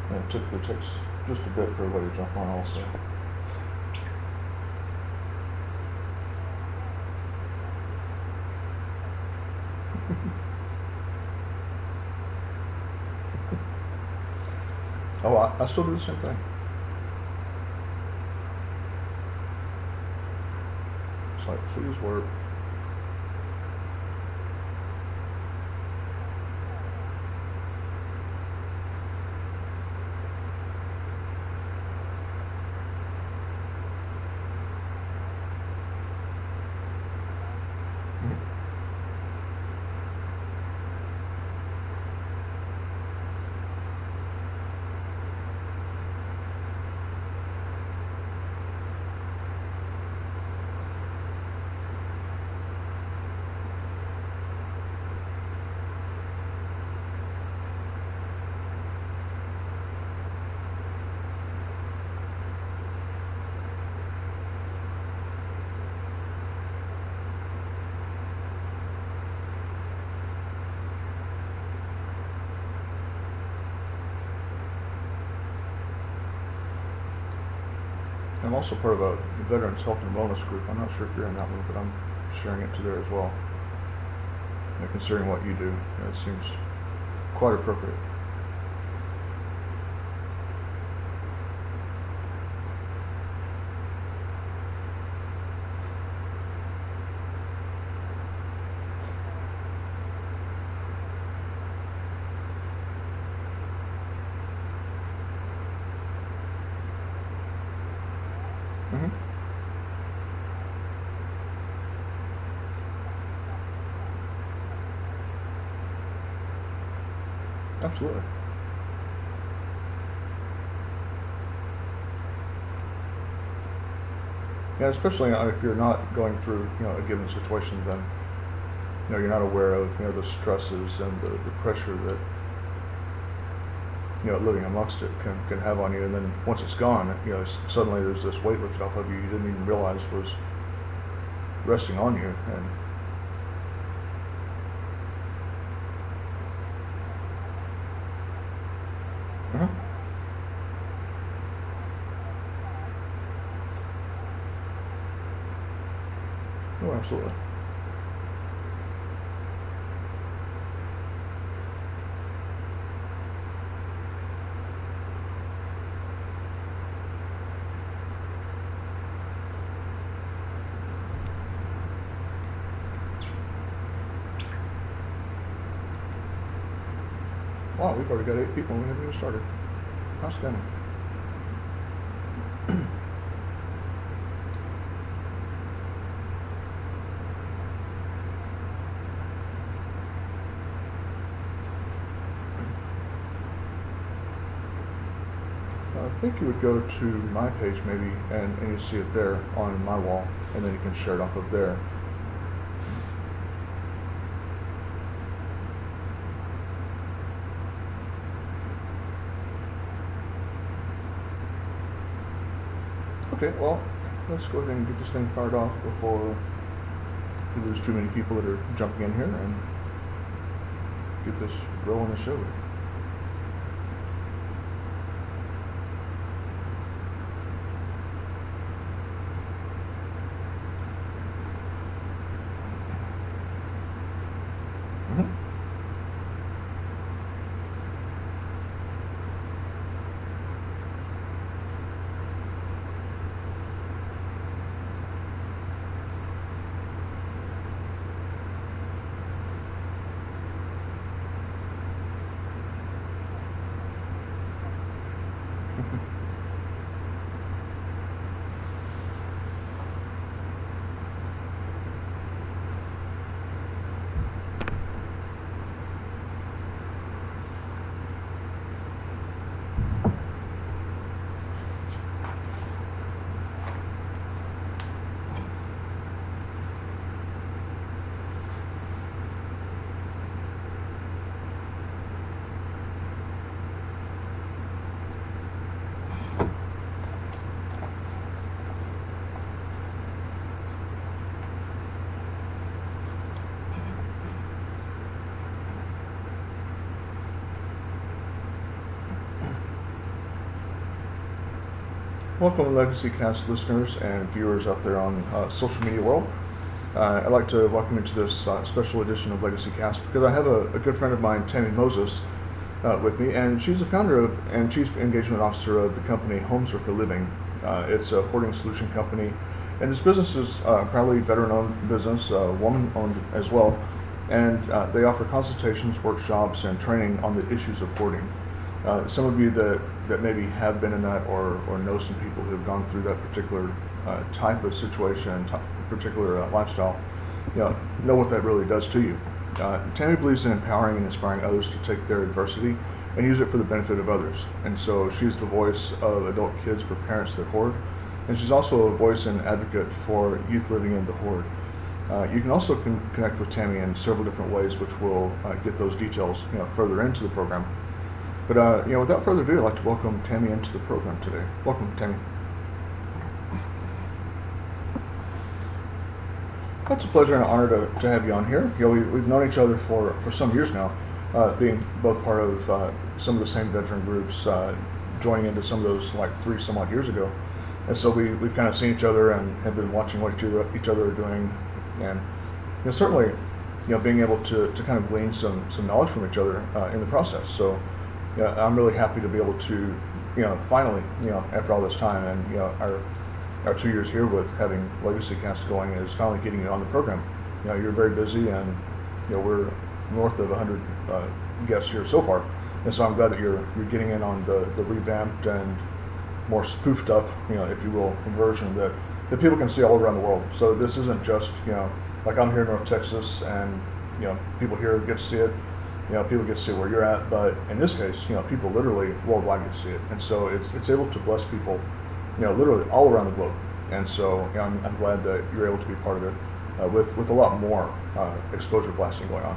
And it typically takes just a bit for everybody to jump on also. Oh, I still do the same thing. It's like, please work. I'm also part of a Veterans Health and Wellness group. I'm not sure if you're in that one, but I'm sharing it to there as well. And considering what you do, it seems quite appropriate. Mm-hmm. Absolutely. Yeah, especially if you're not going through, a given situation, then, you're not aware of, the stresses and the pressure that, living amongst it can have on you. And then once it's gone, suddenly there's this weight lifted off of you didn't even realize was resting on you. And uh oh, absolutely. Wow, we've already got 8 people and we haven't even started. Outstanding. I think you would go to my page maybe, and you see it there on my wall, and then you can share it off of there. Okay, well, let's go ahead and get this thing fired off before we lose too many people that are jumping in here and get this rolling the show. Mm-hmm. Welcome, LegacyCast listeners and viewers out there on social media world. I'd like to welcome you to this special edition of LegacyCast because I have a good friend of mine, Tammy Moses, with me, and she's the founder of and chief engagement officer of the company Homes Are for Living. It's a hoarding solution company, and this business is proudly veteran-owned business, woman-owned as well, and they offer consultations, workshops, and training on the issues of hoarding. Some of you that maybe have been in that or know some people who have gone through that particular type of situation, particular lifestyle, know what that really does to you. Tammy believes in empowering and inspiring others to take their adversity and use it for the benefit of others. And so she's the voice of adult kids for parents that hoard, and she's also a voice and advocate for youth living in the hoard. You can also connect with Tammy in several different ways, which we'll get those details further into the program. But without further ado, I'd like to welcome Tammy into the program today. Welcome, Tammy. It's a pleasure and an honor to have you on here. We've known each other for some years now, being both part of some of the same veteran groups, joining into some of those like 3 some odd years ago. And so we've kind of seen each other and have been watching what each other are doing, and certainly being able to kind of glean some knowledge from each other in the process. So I'm really happy to be able to finally after all this time, and our 2 years here with having LegacyCast going is finally getting you on the program. You're very busy, and we're north of 100 guests here so far, and so I'm glad that you're getting in on the revamped and more spoofed up, if you will, version that people can see all around the world. So this isn't just like I'm here in North Texas, and people here get to see it. People get to see where you're at, but in this case, people literally worldwide get to see it, and so it's able to bless people, literally all around the globe. And so I'm glad that you're able to be part of it with a lot more exposure blasting going on.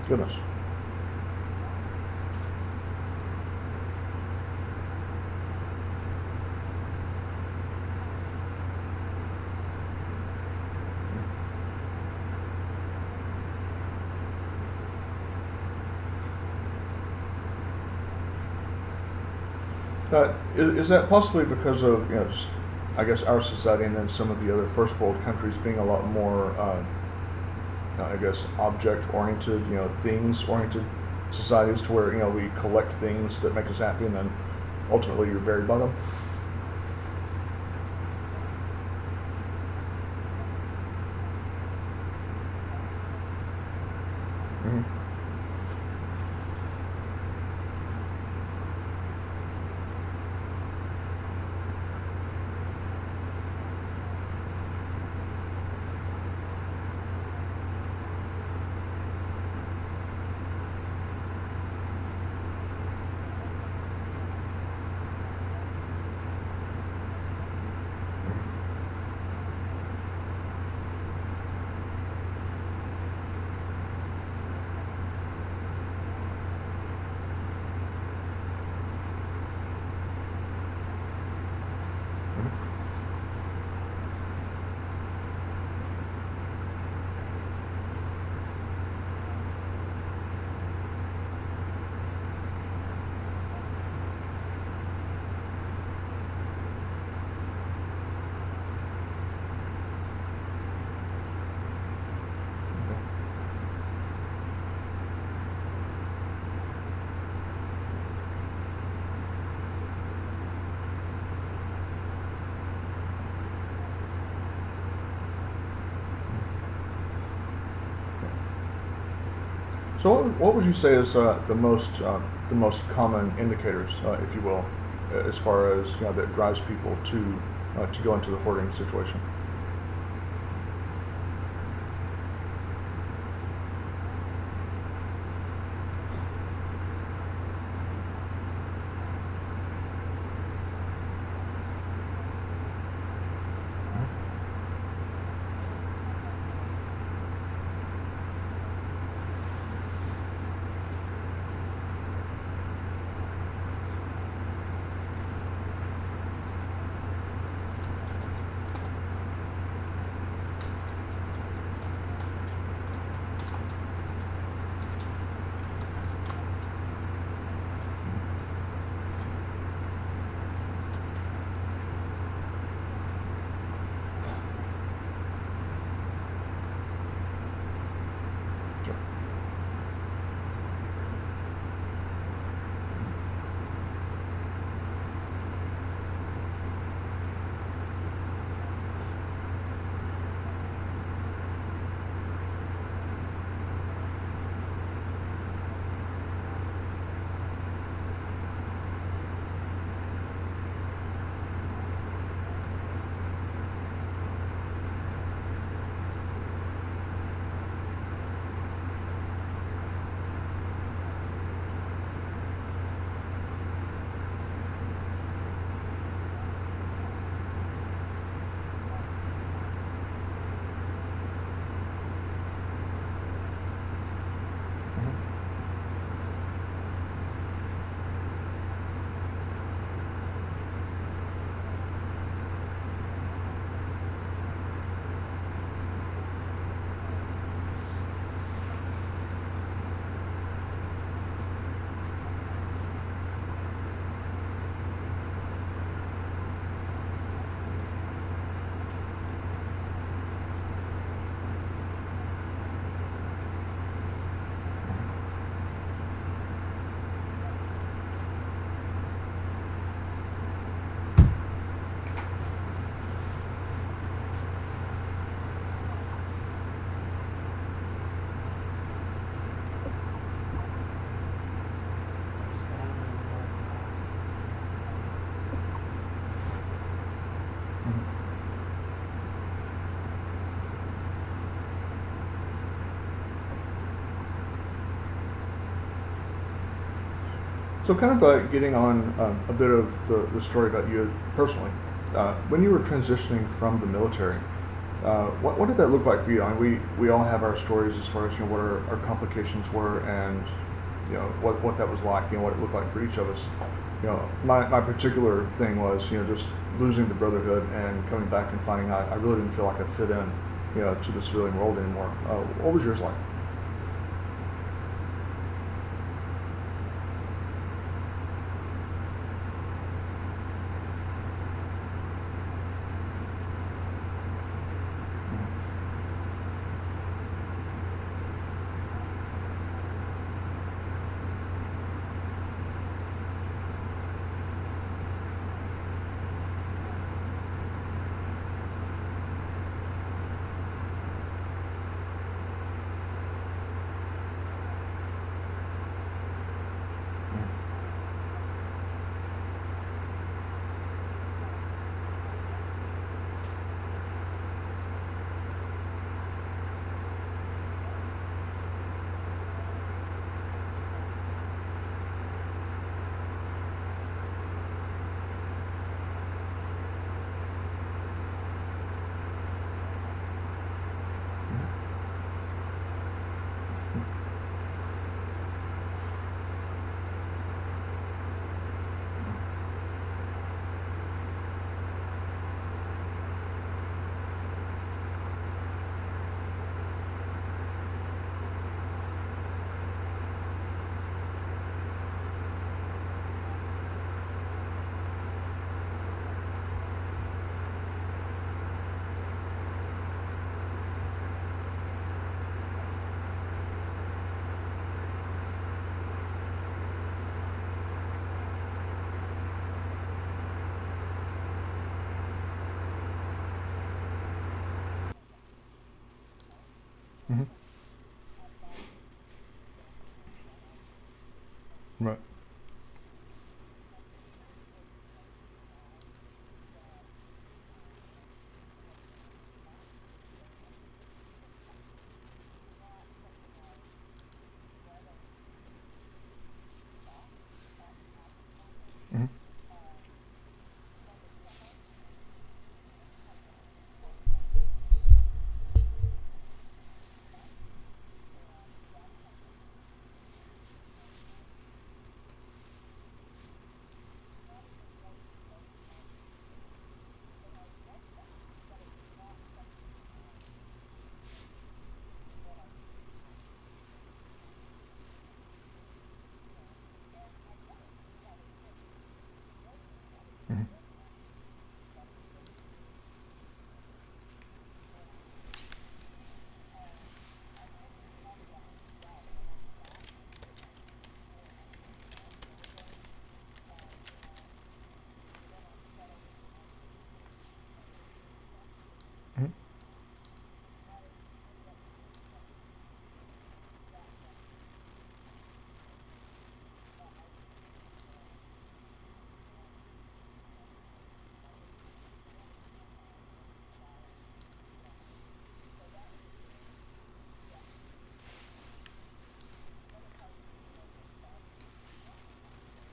Goodness. Is that possibly because of just, I guess, our society and then some of the other first world countries being a lot more I guess object-oriented, things-oriented societies, to where we collect things that make us happy, and then ultimately you're buried by them. Mm-hmm. So what would you say is the most common indicators, if you will, as far as that drives people to go into the hoarding situation? So kind of getting on a bit of the story about you personally. When you were transitioning from the military, what did that look like for you? I mean, we all have our stories as far as what our complications were, and what that was like, what it looked like for each of us. My particular thing was just losing the brotherhood and coming back and finding I really didn't feel like I fit in to the civilian world anymore. What was yours like? Mm-hmm. Right. Mm-hmm. Mm-hmm. Mm-hmm.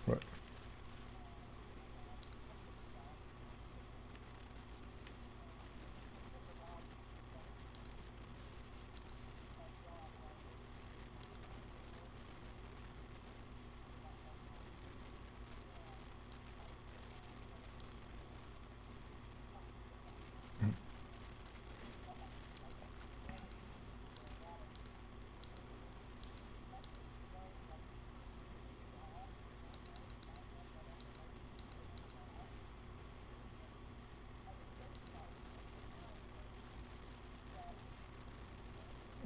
Right.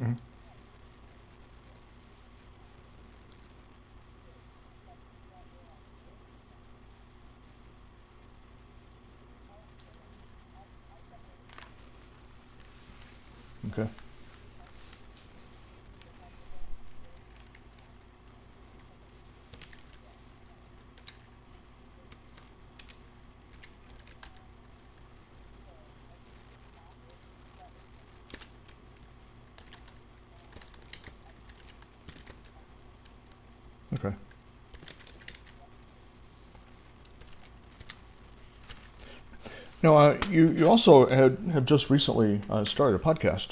Mm-hmm. Okay. Okay. Now, you also have just recently started a podcast.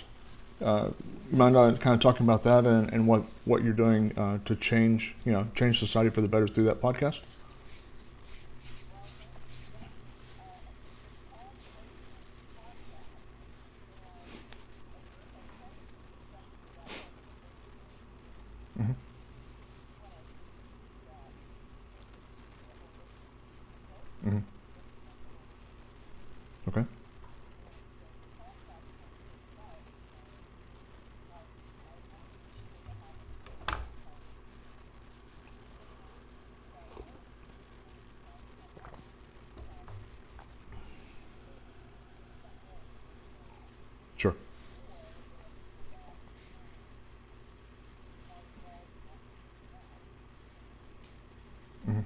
You mind kind of talking about that and what you're doing to change society for the better through that podcast? Hmm. Hmm. Okay. Sure. Hmm.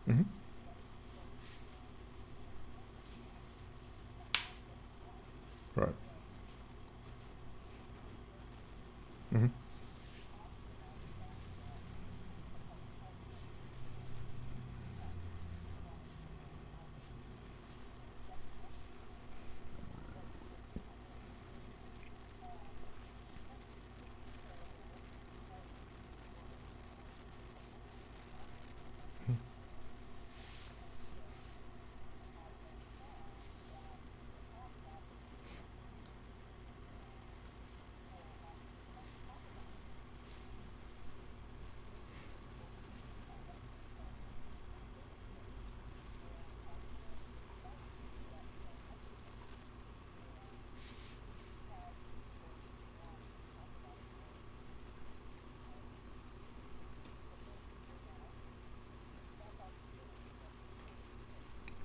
Hmm. Right. Hmm.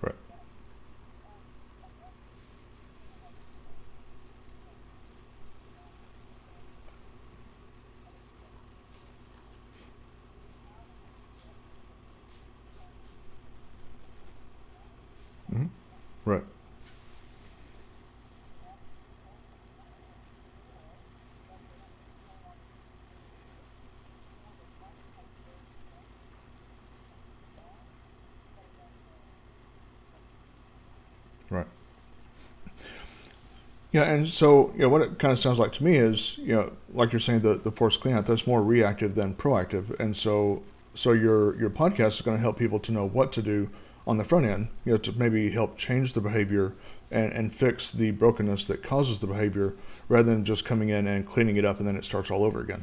Right. Hmm. Right. Right. Yeah, and so what it kind of sounds like to me is like you're saying the forced cleanout that's more reactive than proactive, and so your podcast is going to help people to know what to do on the front end, to maybe help change the behavior and fix the brokenness that causes the behavior, rather than just coming in and cleaning it up and then it starts all over again.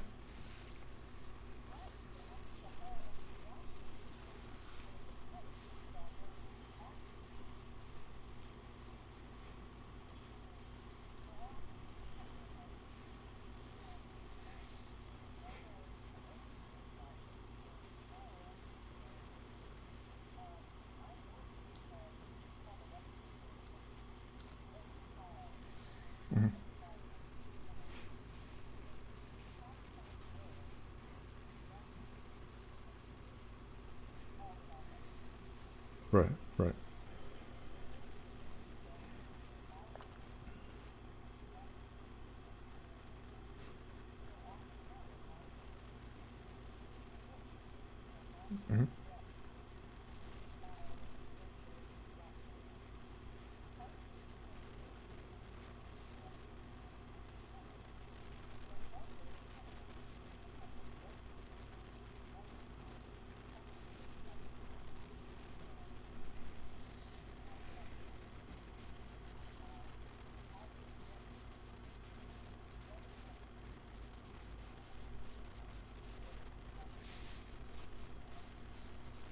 Hmm. Right. Right. Hmm.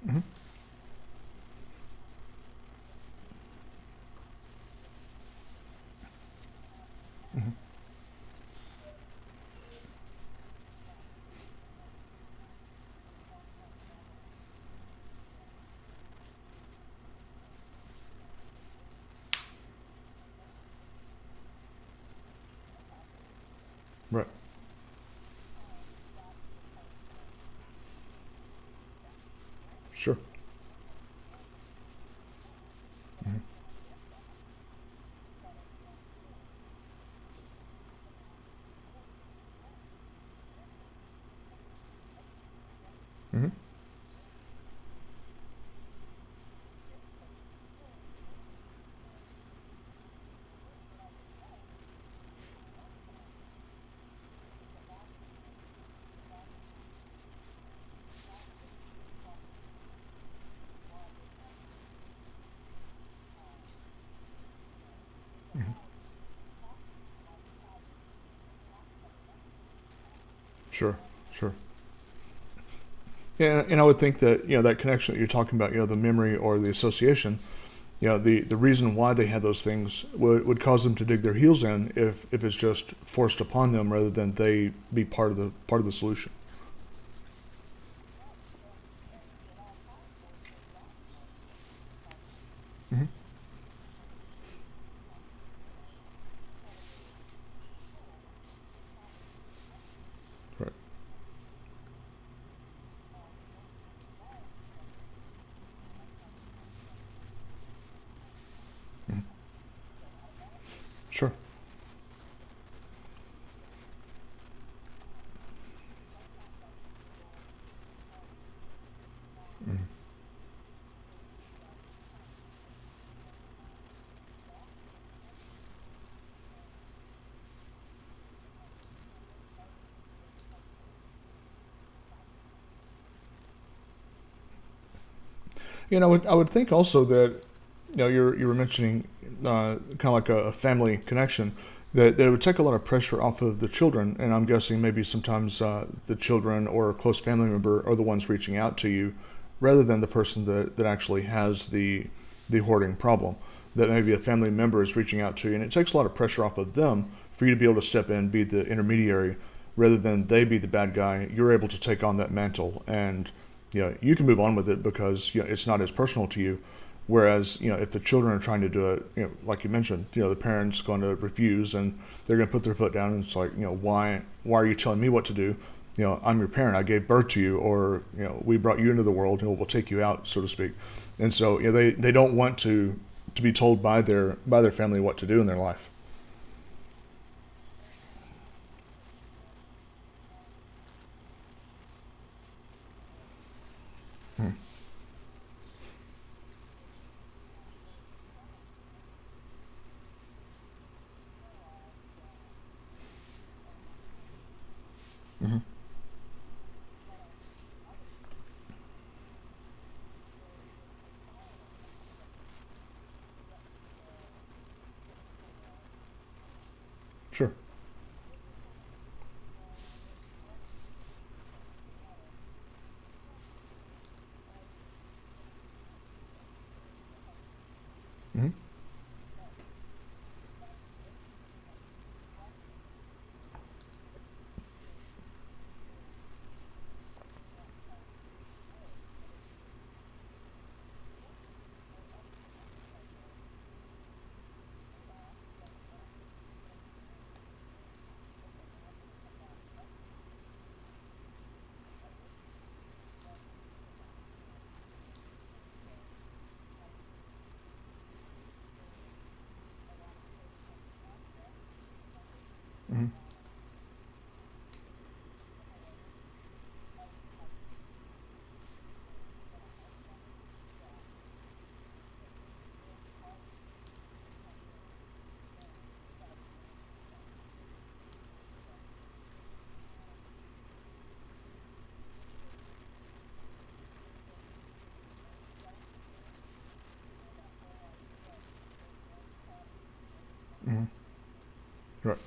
Hmm. Hmm. Right. Sure. Hmm. Hmm. Hmm. Sure. Sure. Yeah, and I would think that that connection that you're talking about, the memory or the association, the reason why they had those things would cause them to dig their heels in if it's just forced upon them rather than they be part of the solution. Hmm. Right. Hmm. Sure. Hmm. I would think also that you were mentioning kind of like a family connection that it would take a lot of pressure off of the children, and I'm guessing maybe sometimes the children or a close family member are the ones reaching out to you rather than the person that actually has the hoarding problem. That maybe a family member is reaching out to you, and it takes a lot of pressure off of them for you to be able to step in, be the intermediary, rather than they be the bad guy. You're able to take on that mantle, and you can move on with it because it's not as personal to you. Whereas, if the children are trying to do it, like you mentioned, the parents going to refuse and they're going to put their foot down, and it's like, why are you telling me what to do? I'm your parent. I gave birth to you, or we brought you into the world. We'll take you out, so to speak. And so, they don't want to be told by their family what to do in their life. Mm-hmm. Mm-hmm. Sure. Mm-hmm. Mm-hmm. Mm-hmm. Right.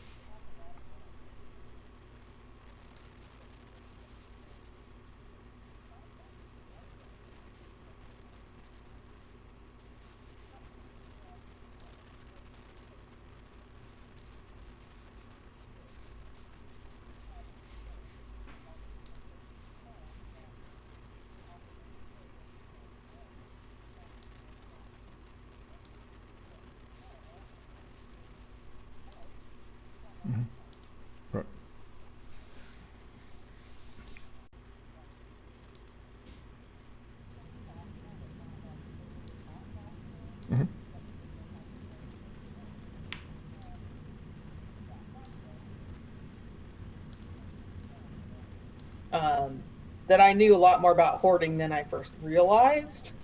that I knew a lot more about hoarding than I first realized.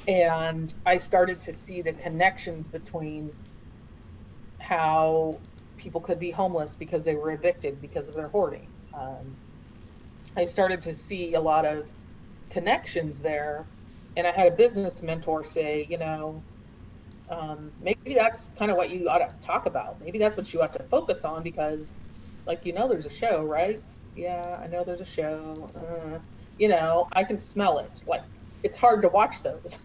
And I started to see the connections between how people could be homeless because they were evicted because of their hoarding. I started to see a lot of connections there. And I had a business mentor say, maybe that's kind of what you ought to talk about. Maybe that's what you ought to focus on because, like, there's a show, right? Yeah, I know there's a show. I can smell it. Like, it's hard to watch those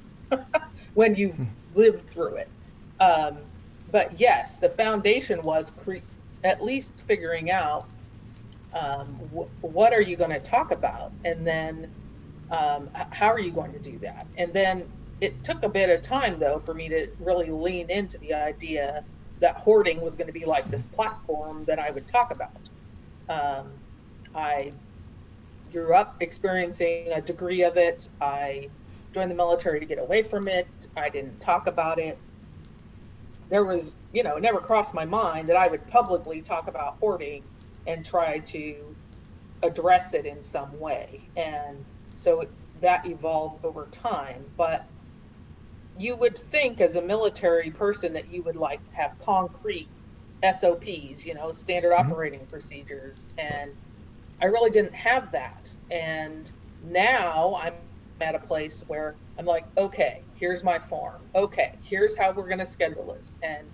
when you live through it. Um, but yes, the foundation was at least figuring out what are you going to talk about, and then how are you going to do that? And then it took a bit of time, though, for me to really lean into the idea that hoarding was going to be like this platform that I would talk about. I grew up experiencing a degree of it. I joined the military to get away from it. I didn't talk about it. There was, it never crossed my mind that I would publicly talk about hoarding and try to address it in some way. And so that evolved over time. But you would think as a military person that you would like have concrete SOPs, standard Mm-hmm. operating procedures. And I really didn't have that. And now I'm at a place where I'm like, okay, here's my form. Okay, here's how we're going to schedule this. And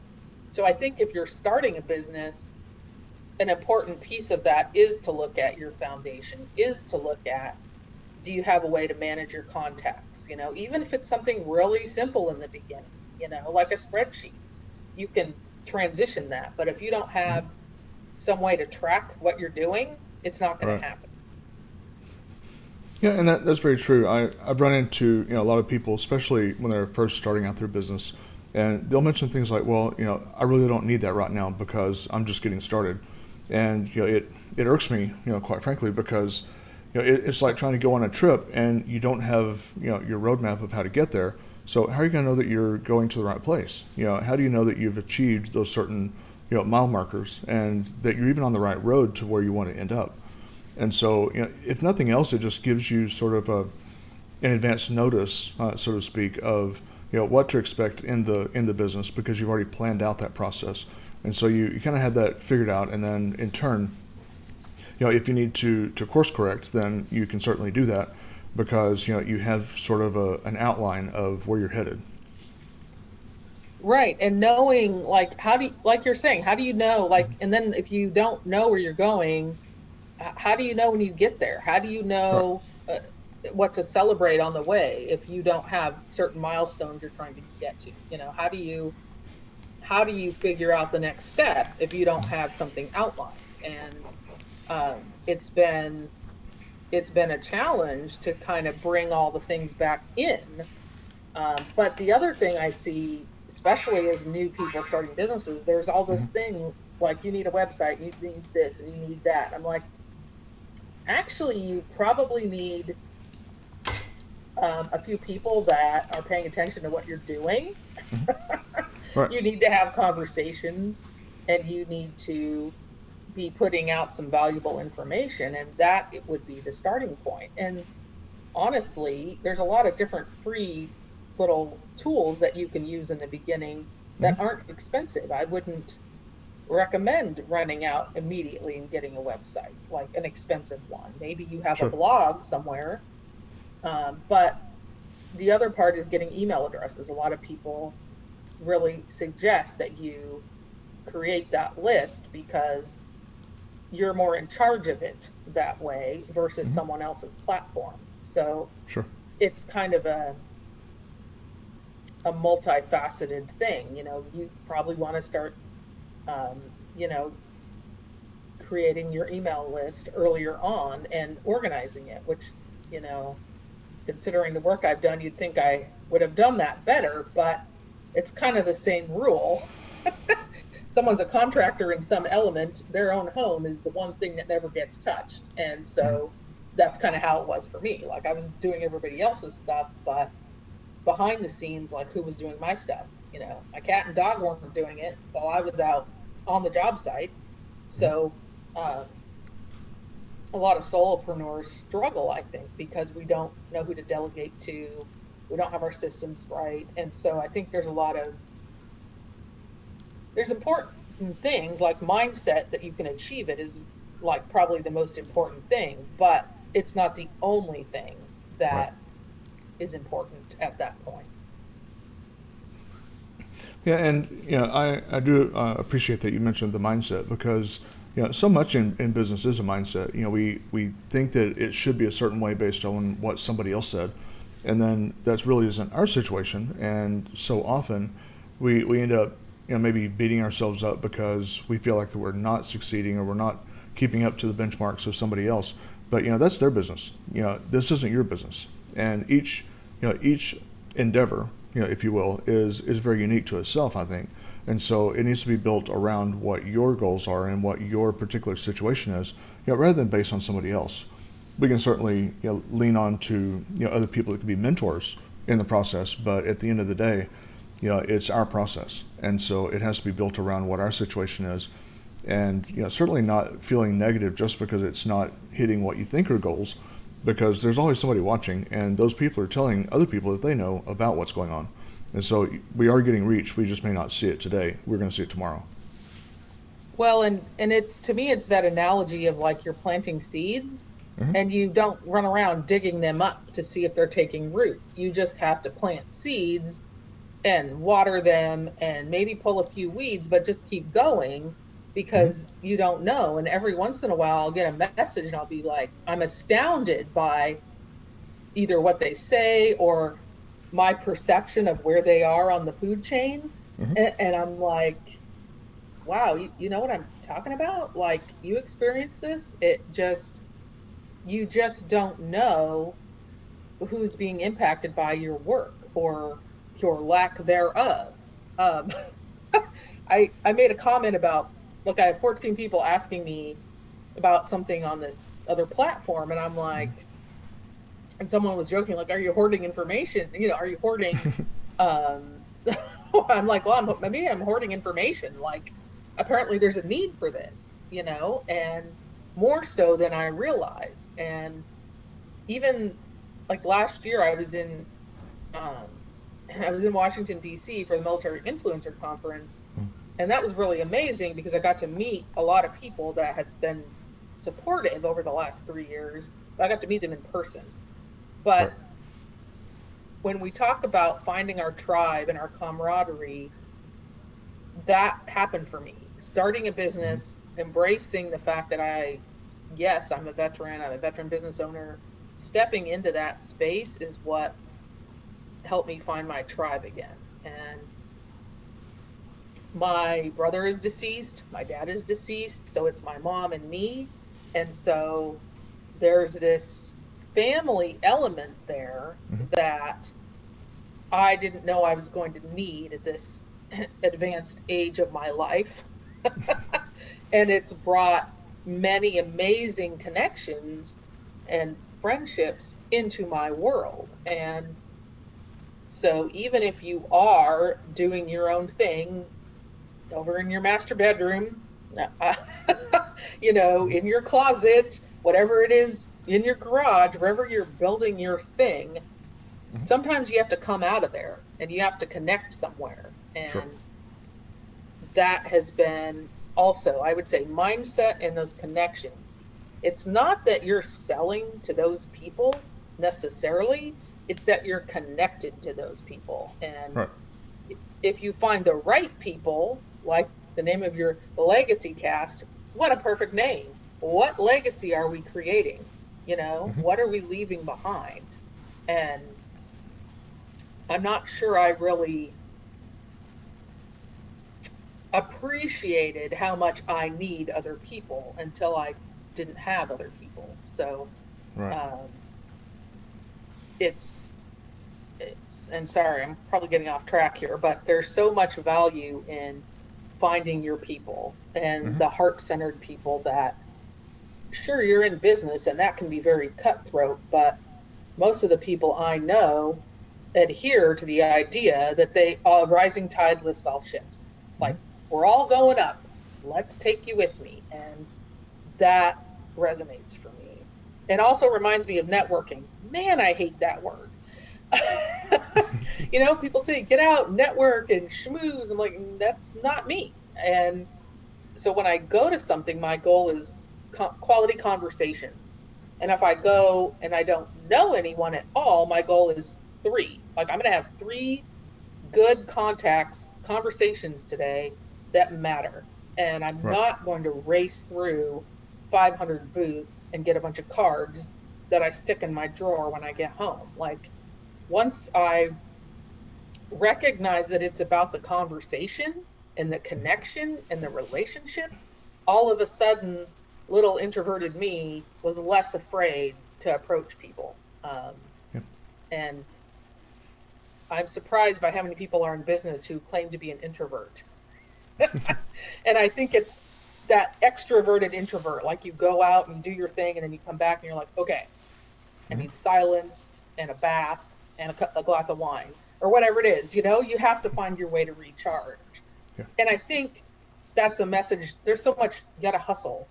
so I think if you're starting a business, an important piece of that is to look at your foundation, is to look at, do you have a way to manage your contacts? Even if it's something really simple in the beginning, like a spreadsheet, you can transition that. But if you don't have some way to track what you're doing, it's not going to Right. happen. Yeah, and that's very true. I've run into a lot of people, especially when they're first starting out their business, and they'll mention things like, "Well, I really don't need that right now because I'm just getting started," and it irks me, quite frankly, because it's like trying to go on a trip and you don't have your roadmap of how to get there. So how are you going to know that you're going to the right place? How do you know that you've achieved those certain mile markers and that you're even on the right road to where you want to end up? And so, if nothing else, it just gives you sort of an advance notice, so to speak, of what to expect in the business because you've already planned out that process. And so you kind of had that figured out, and then in turn, if you need to course correct, then you can certainly do that because you have sort of an outline of where you're headed. Right. And knowing, like, like you're saying, how do you know, like, and then if you don't know where you're going, how do you know when you get there? How do you Right. know what to celebrate on the way if you don't have certain milestones you're trying to get to? How do you figure out the next step if you don't have something outlined? And it's been a challenge to kind of bring all the things back in. But the other thing I see, especially as new people starting businesses, there's all Mm-hmm. this thing like you need a website, you need this, and you need that. I'm like, actually, you probably need a few people that are paying attention to what you're doing. Right. You need to have conversations, and you need to be putting out some valuable information, and that it would be the starting point. And honestly, there's a lot of different free little tools that you can use in the beginning that Mm-hmm. aren't expensive. I wouldn't recommend running out immediately and getting a website, like an expensive one. Maybe you have a Sure. blog somewhere, but the other part is getting email addresses. A lot of people really suggest that you create that list because you're more in charge of it that way versus Mm-hmm. someone else's platform. So Sure. it's kind of a multifaceted thing. You probably want to start, um, you know, creating your email list earlier on and organizing it, which, you know, considering the work I've done, you'd think I would have done that better, but it's kind of the same rule. Someone's a contractor in some element, their own home is the one thing that never gets touched. And Mm-hmm. so that's kind of how it was for me. Like I was doing everybody else's stuff, but behind the scenes, like who was doing my stuff? My cat and dog weren't doing it while I was out on the job site. So um, a lot of solopreneurs struggle, I think, because we don't know who to delegate to. We don't have our systems right. And so I think there's important things like mindset that you can achieve it is like probably the most important thing, but it's not the only thing Right. that is important at that point. Yeah, and I do appreciate that you mentioned the mindset because so much in business is a mindset. We think that it should be a certain way based on what somebody else said, and then that really isn't our situation. And so often, we end up maybe beating ourselves up because we feel like that we're not succeeding or we're not keeping up to the benchmarks of somebody else. But that's their business. This isn't your business, and each endeavor, if you will, is very unique to itself, I think. And so it needs to be built around what your goals are and what your particular situation is, rather than based on somebody else. We can certainly lean on to other people that can be mentors in the process, but at the end of the day, it's our process, and so it has to be built around what our situation is, and certainly not feeling negative just because it's not hitting what you think are goals, because there's always somebody watching, and those people are telling other people that they know about what's going on. And so we are getting reach. We just may not see it today. We're going to see it tomorrow. Well, and it's to me, it's that analogy of like you're planting seeds Hmm. and you don't run around digging them up to see if they're taking root. You just have to plant seeds and water them and maybe pull a few weeds, but just keep going Hmm. because you don't know. And every once in a while, I'll get a message and I'll be like, I'm astounded by either what they say or my perception of where they are on the food chain. Hmm. And I'm like, wow, you know what I'm talking about? Like, you experience this? You just don't know who's being impacted by your work or your lack thereof. Um, I made a comment about, look, I have 14 people asking me about something on this other platform, and I'm like, and someone was joking, like, are you hoarding information? Are you hoarding? Um, I'm like, well, maybe I'm hoarding information. Like, apparently there's a need for this, and more so than I realized. And even like last year, um, I was in Washington D.C. for the Military Influencer Conference, and that was really amazing because I got to meet a lot of people that have been supportive over the last 3 years. But I got to meet them in person. Right. But when we talk about finding our tribe and our camaraderie, that happened for me. Starting a Hmm. business, embracing the fact that yes, I'm a veteran business owner. Stepping into that space is what helped me find my tribe again. And my brother is deceased, my dad is deceased, so it's my mom and me. And so there's this family element there Hmm. that I didn't know I was going to need at this advanced age of my life. And it's brought many amazing connections and friendships into my world. And so even if you are doing your own thing over in your master bedroom, in your closet, whatever it is, in your garage, wherever you're building your thing, Hmm. sometimes you have to come out of there and you have to connect somewhere. Sure. And that has been also, I would say, mindset and those connections. It's not that you're selling to those people necessarily, it's that you're connected to those people. And Right. if you find the right people, like the name of your LegacyCast, what a perfect name. What legacy are we creating? Hmm. What are we leaving behind? And I'm not sure I really appreciated how much I need other people until I didn't have other people. So Right. um, it's and sorry, I'm probably getting off track here, but there's so much value in finding your people and Hmm. the heart-centered people that sure you're in business and that can be very cutthroat, but most of the people I know adhere to the idea that a rising tide lifts all ships. Hmm. Like, we're all going up. Let's take you with me. And that resonates for me. It also reminds me of networking. Man, I hate that word. People say get out, network, and schmooze. I'm like, that's not me. And so when I go to something, my goal is quality conversations. And if I go and I don't know anyone at all, my goal is three. Like I'm going to have three good contacts, conversations today that matter. And I'm Right. not going to race through 500 booths and get a bunch of cards that I stick in my drawer when I get home. Like once I recognize that it's about the conversation and the connection and the relationship, all of a sudden, little introverted me was less afraid to approach people. Yeah. And I'm surprised by how many people are in business who claim to be an introvert. And I think it's that extroverted introvert, like you go out and you do your thing and then you come back and you're like, okay, I need silence and a bath and a glass of wine or whatever it is. You have to find your way to recharge. Yeah. And I think that's a message. There's so much, you got to hustle.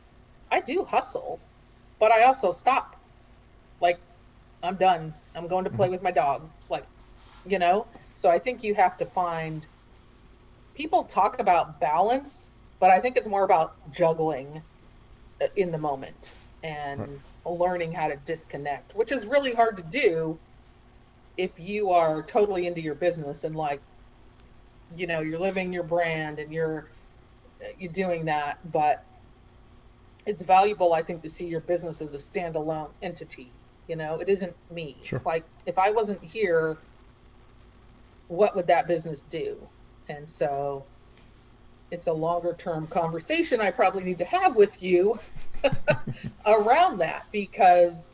I do hustle, but I also stop. Like, I'm done. I'm going to play with my dog. Like, so I think you have to find people talk about balance, but I think it's more about juggling in the moment Right. and learning how to disconnect, which is really hard to do if you are totally into your business and like, you're living your brand and you're doing that, but it's valuable, I think, to see your business as a standalone entity. It isn't me. Sure. Like if I wasn't here, what would that business do? And so it's a longer term conversation I probably need to have with you around that because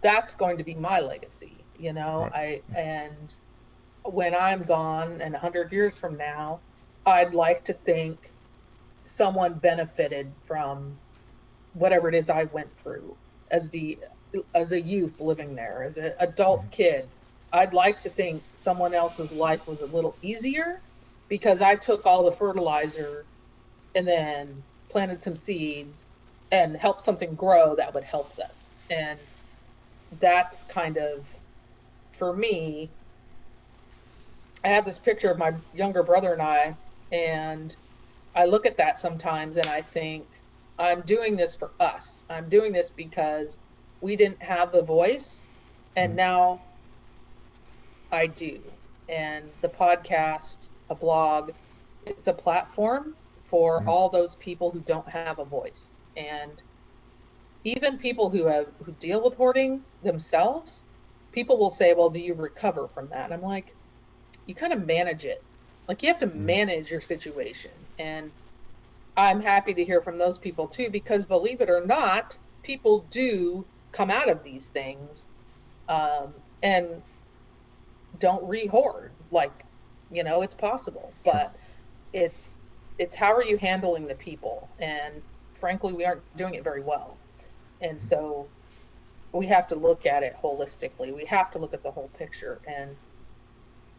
that's going to be my legacy. Right. And when I'm gone and 100 years from now, I'd like to think someone benefited from whatever it is I went through as a youth living there, as an adult kid. I'd like to think someone else's life was a little easier because I took all the fertilizer and then planted some seeds and helped something grow that would help them. And that's kind of, for me, I have this picture of my younger brother and I look at that sometimes and I think, I'm doing this for us. I'm doing this because we didn't have the voice and now I do. And the podcast, a blog, it's a platform for all those people who don't have a voice. And even people who deal with hoarding themselves, people will say, well, do you recover from that? And I'm like, you kind of manage it. Like you have to manage your situation. And I'm happy to hear from those people too, because believe it or not, people do come out of these things and don't re-hoard. Like, it's possible, Sure. but it's how are you handling the people? And frankly, we aren't doing it very well. And so we have to look at it holistically. We have to look at the whole picture. And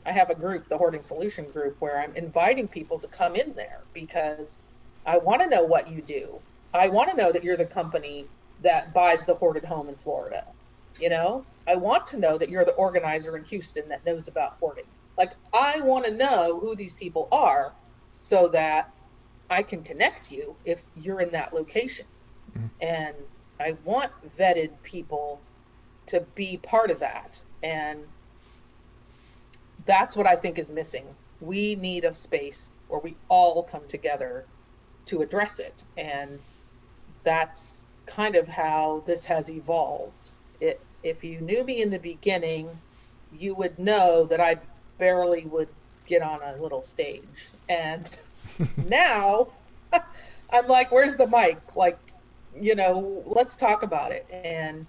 I have a group, the Hoarding Solution Group, where I'm inviting people to come in there because I want to know what you do. I want to know that you're the company that buys the hoarded home in Florida. I want to know that you're the organizer in Houston that knows about hoarding. Like, I want to know who these people are so that I can connect you if you're in that location. And I want vetted people to be part of that. And that's what I think is missing. We need a space where we all come together to address it. And that's kind of how this has evolved. If you knew me in the beginning, you would know that I barely would get on a little stage. And now I'm like, where's the mic? Like, let's talk about it. And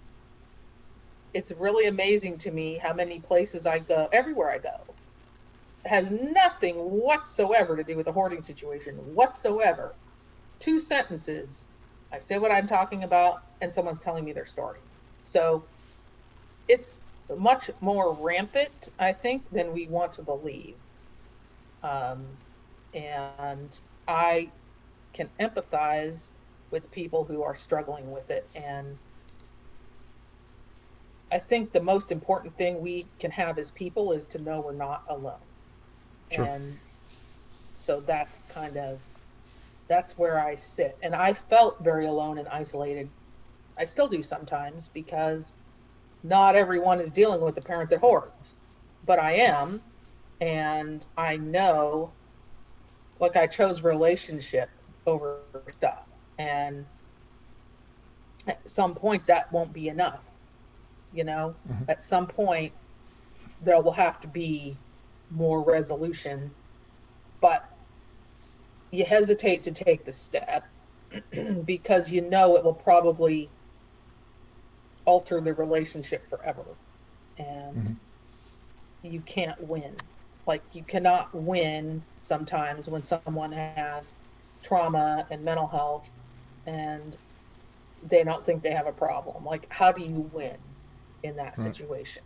it's really amazing to me how many places I go, everywhere I go, has nothing whatsoever to do with the hoarding situation whatsoever. 2 sentences. I say what I'm talking about, and someone's telling me their story. So it's much more rampant, I think, than we want to believe. And I can empathize with people who are struggling with it. And I think the most important thing we can have as people is to know we're not alone. Sure. And so that's where I sit. And I felt very alone and isolated. I still do sometimes because not everyone is dealing with the parent that hoards, but I am. And I know, like, I chose relationship over stuff. And at some point, that won't be enough. You know, Mm-hmm. at some point, there will have to be more resolution, but you hesitate to take the step because you know it will probably alter the relationship forever. And Mm-hmm. you can't win. Like, you cannot win sometimes when someone has trauma and mental health and they don't think they have a problem. Like, how do you win in that Right. situation?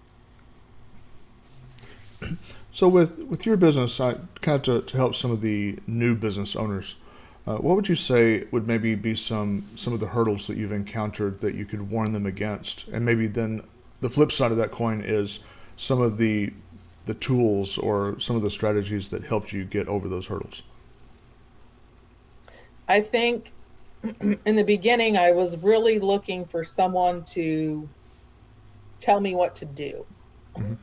So with your business, kind of to help some of the new business owners, what would you say would maybe be some of the hurdles that you've encountered that you could warn them against? And maybe then the flip side of that coin is some of the tools or some of the strategies that helped you get over those hurdles. I think in the beginning, I was really looking for someone to tell me what to do. Mm-hmm.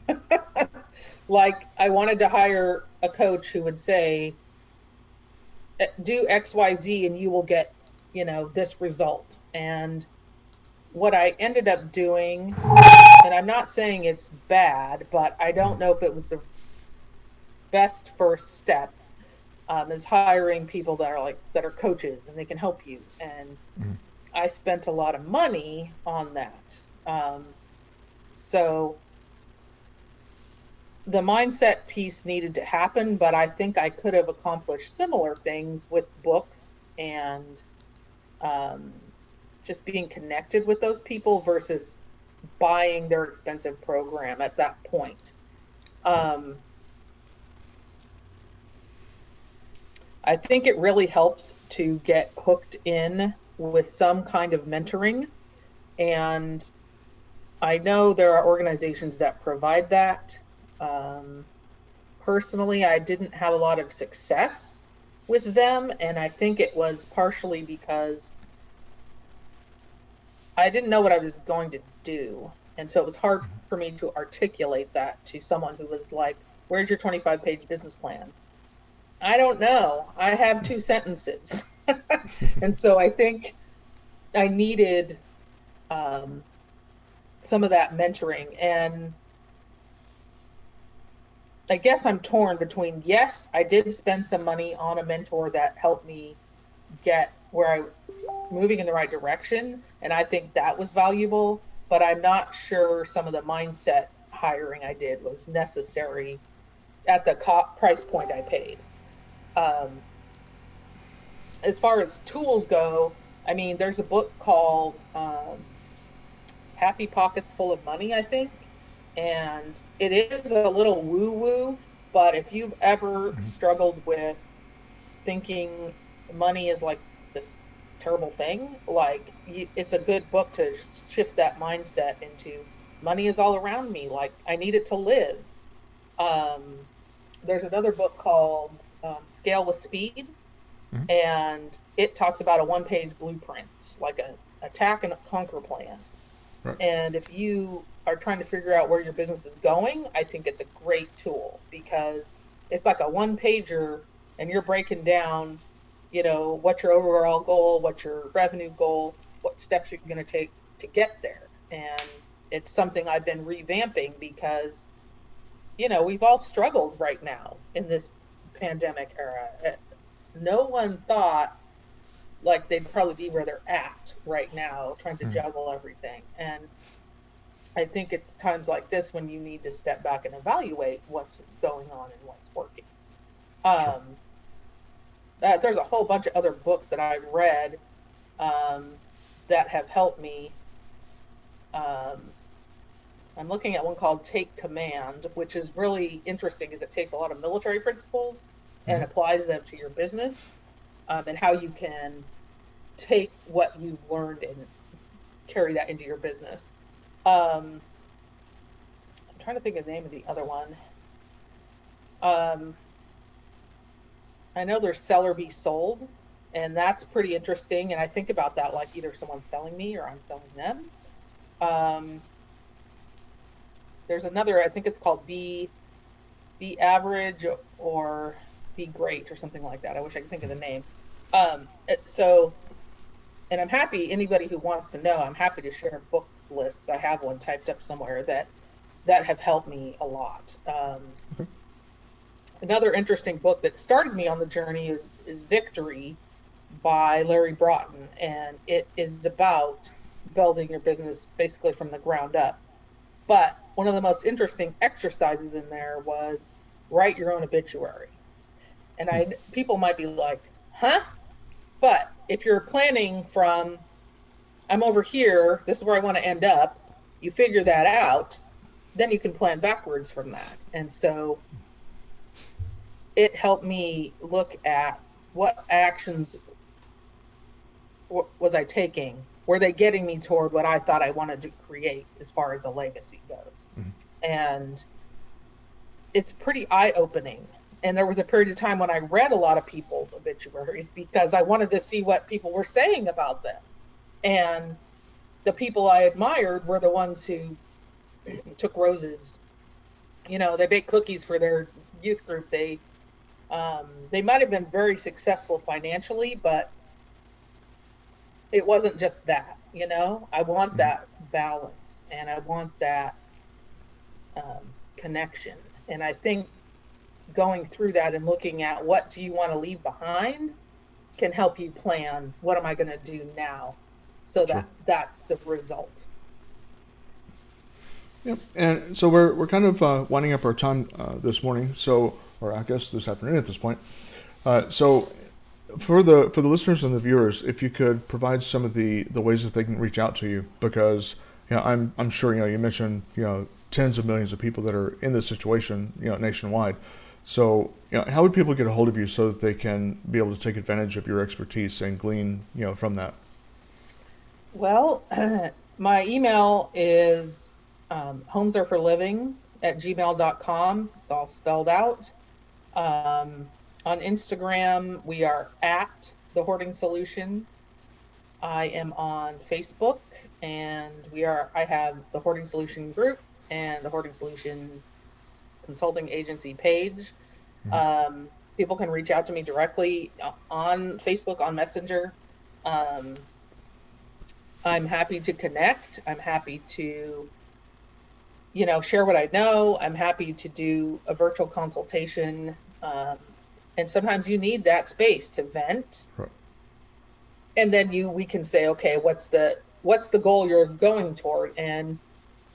Like, I wanted to hire a coach who would say, do XYZ and you will get, this result. And what I ended up doing, and I'm not saying it's bad, but I don't know if it was the best first step, is hiring people that are coaches and they can help you. And Mm-hmm. I spent a lot of money on that. So the mindset piece needed to happen, but I think I could have accomplished similar things with books and um, just being connected with those people versus buying their expensive program at that point. Um, I think it really helps to get hooked in with some kind of mentoring. And I know there are organizations that provide that. Um, Personally, I didn't have a lot of success with them. And I think it was partially because I didn't know what I was going to do. And so it was hard for me to articulate that to someone who was like, where's your 25-page business plan? I don't know. I have two sentences. And so I think I needed um, some of that mentoring. And I guess I'm torn between, yes, I did spend some money on a mentor that helped me get where I moving in the right direction. And I think that was valuable, but I'm not sure some of the mindset hiring I did was necessary at the price point I paid. Um, as far as tools go, I mean, there's a book called Happy Pockets Full of Money, I think. And it is a little woo woo, but if you've ever Mm-hmm. struggled with thinking money is like this terrible thing, like, it's a good book to shift that mindset into money is all around me. Like, I need it to live. Um, there's another book called Scale with Speed, Mm-hmm. and it talks about a one-page blueprint, like a attack and conquer plan. Right. And if you are trying to figure out where your business is going, I think it's a great tool because it's like a one pager and you're breaking down, what's your overall goal, what's your revenue goal, what steps you're going to take to get there. And it's something I've been revamping because, we've all struggled right now in this pandemic era. No one thought like they'd probably be where they're at right now, trying to Mm-hmm. juggle everything. And I think it's times like this when you need to step back and evaluate what's going on and what's working. Sure. Um, there's a whole bunch of other books that I've read um, that have helped me. Um, I'm looking at one called Take Command, which is really interesting because it takes a lot of military principles Mm-hmm. and applies them to your business, and how you can take what you've learned and carry that into your business. I'm trying to think of the name of the other one. Um, I know there's Sell or Be Sold, and that's pretty interesting. And I think about that like either someone's selling me or I'm selling them. Um, there's another, I think it's called Be Average or Be Great or something like that. I wish I could think of the name. So, and I'm happy, anybody who wants to know, I'm happy to share book lists. I have one typed up somewhere that have helped me a lot. Another interesting book that started me on the journey is Victory by Larry Broughton, and it is about building your business basically from the ground up. But one of the most interesting exercises in there was write your own obituary. And people might be like, huh? But if you're planning from, I'm over here, this is where I want to end up, you figure that out, then you can plan backwards from that. And so it helped me look at what actions was I taking? Were they getting me toward what I thought I wanted to create as far as a legacy goes? Mm-hmm. And it's pretty eye-opening. And there was a period of time when I read a lot of people's obituaries because I wanted to see what people were saying about them. And the people I admired were the ones who took roses. You know, they baked cookies for their youth group. They might have been very successful financially, but it wasn't just that, you know. I want that balance, and I want that connection. And I think going through that and looking at what do you want to leave behind can help you plan, what am I going to do now, so that that's the result. Yep. And so we're kind of winding up our time this morning, so, or I guess this afternoon at this point. So for the listeners and the viewers, if you could provide some of the ways that they can reach out to you, because I'm sure you mentioned tens of millions of people that are in this situation nationwide. So how would people get a hold of you so that they can be able to take advantage of your expertise and glean from that? Well, my email is homesareforliving@gmail.com. It's all spelled out. On Instagram, we are at The Hoarding Solution. I am on Facebook, and I have the Hoarding Solution group and the Hoarding Solution consulting agency page. Mm-hmm. People can reach out to me directly on Facebook, on Messenger. I'm happy to connect. I'm happy to share what I know. I'm happy to do a virtual consultation. And sometimes you need that space to vent. Right. And then we can say, okay, what's the goal you're going toward? And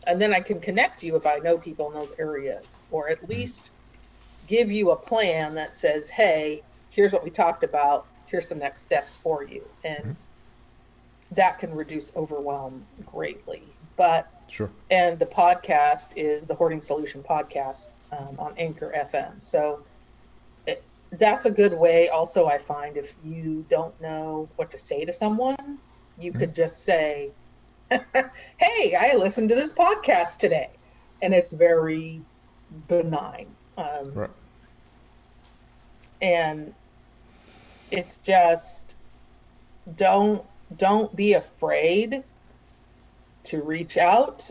then I can connect you if I know people in those areas, or at least give you a plan that says, hey, here's what we talked about. Here's some next steps for you. And that can reduce overwhelm greatly. But sure. And the podcast is the Hoarding Solution Podcast on Anchor FM. So that's a good way. Also, I find if you don't know what to say to someone, you could just say, hey, I listened to this podcast today. And it's very benign. Right. And it's just, don't be afraid to reach out,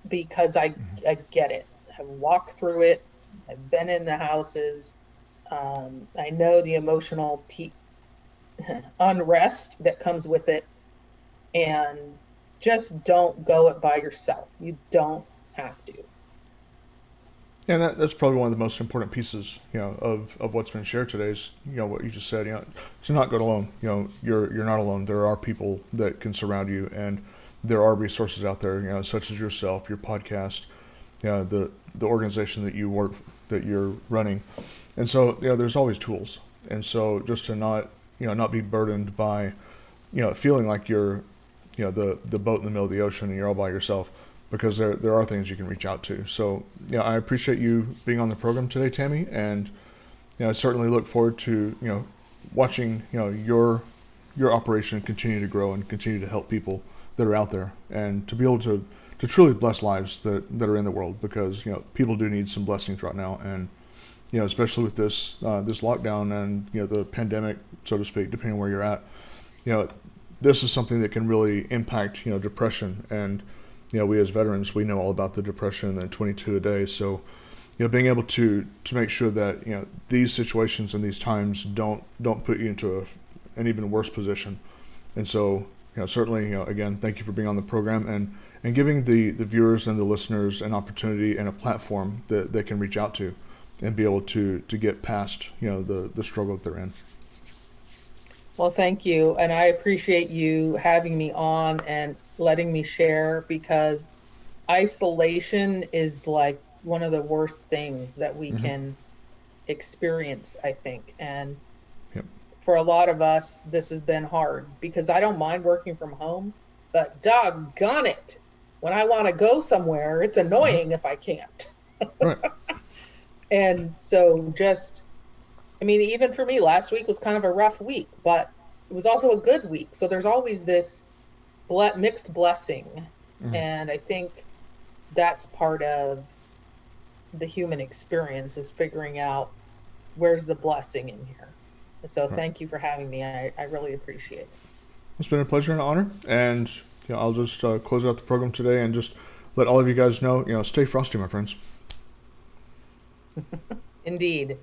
because I get it. I've walked through it. I've been in the houses. I know the emotional unrest that comes with it, and just don't go it by yourself. You don't have to. And that's probably one of the most important pieces, of what's been shared today is, what you just said, to not go it alone. You're not alone. There are people that can surround you, and there are resources out there, such as yourself, your podcast, the organization that you're running. And so, there's always tools. And so just to not be burdened by, feeling like you're, the boat in the middle of the ocean and you're all by yourself, because there are things you can reach out to. So, I appreciate you being on the program today, Tammy, and I certainly look forward to watching your your operation continue to grow and continue to help people that are out there, and to be able to truly bless lives that are in the world, because people do need some blessings right now, and especially with this lockdown and the pandemic, so to speak, depending on where you're at, this is something that can really impact depression, and we as veterans, we know all about the depression and 22 a day. So being able to make sure that these situations and these times don't put you into an even worse position. And so certainly again, thank you for being on the program, and giving the viewers and the listeners an opportunity and a platform that they can reach out to and be able to get past the struggle that they're in. Well, thank you. And I appreciate you having me on and letting me share, because isolation is like one of the worst things that we Mm-hmm. can experience, I think. And Yep. for a lot of us, this has been hard, because I don't mind working from home, but doggone it, when I want to go somewhere, it's Mm-hmm. annoying if I can't. Right. And so I mean, even for me, last week was kind of a rough week, but it was also a good week. So there's always this mixed blessing. Mm-hmm. And I think that's part of the human experience, is figuring out where's the blessing in here. So Right. thank you for having me. I really appreciate it. It's been a pleasure and an honor, and I'll just close out the program today and just let all of you guys know, stay frosty, my friends. Indeed.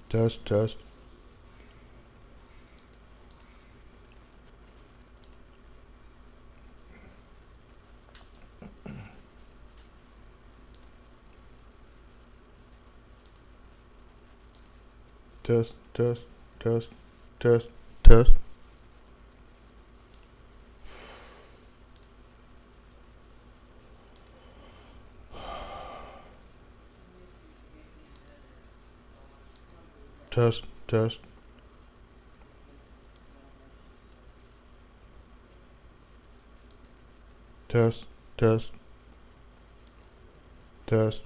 Test, test. Test, test, test, test, test. Test, test. Test, test, test.